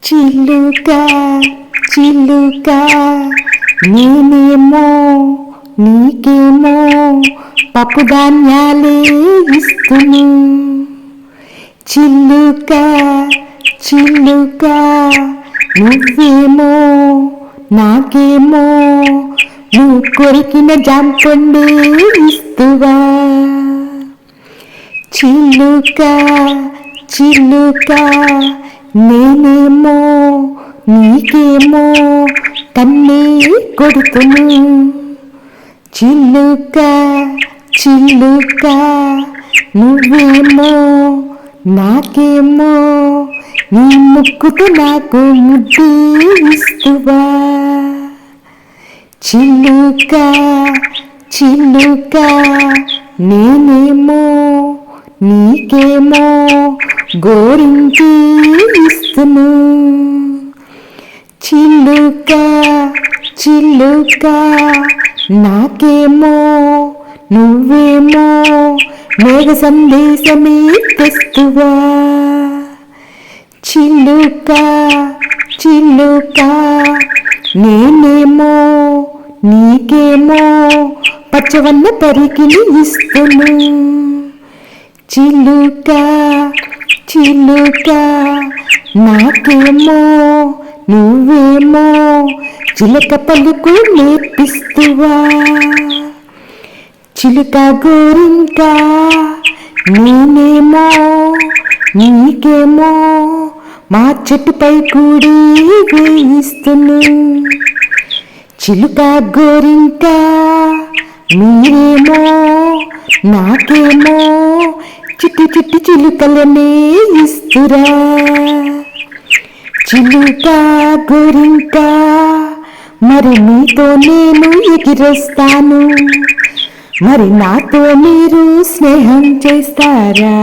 చిలుక చిలుక నేనేమో నీకేమో పప్పు ధాన్యాలే ఇస్తును. చిలుక చిలుక నువ్వేమో నాకేమో నువ్వు కొరికిన జాంపండు ఇస్తువా. చిలుక చిలుక నేనేమో నీకేమో కన్నే కొడుతును. చిలుక చిలుక నువ్వేమో నాకేమో నీ ముక్కుతో నాకు ముద్దు ఇస్తువా. చిలుక చిలుక నేనేమో నీకేమో గోరించి ఇస్తును. చిలుక చిలుక నాకేమో నువ్వేమో మేఘ సందేశమే తెస్తువా. చిలుక చిలుక నేనేమో నీకేమో పచ్చవన్న పరికిని ఇస్తును. చిలుక చిలుక నాకేమో నువ్వేమో చిలక పలుకు నేర్పిస్తువా. చిలుక గోరింక నేనేమో నీకేమో మా చెట్టుపై కూడి వేయిస్తును. చిలుక గోరింక మీరేమో నాకేమో చిట్టి చిట్టి చిలుకలనే ఇస్తురా. చిలుక గోరింక మరి నీతో నేను ఎగిరొస్తాను, మరి నాతో మీరు స్నేహం చేస్తారా?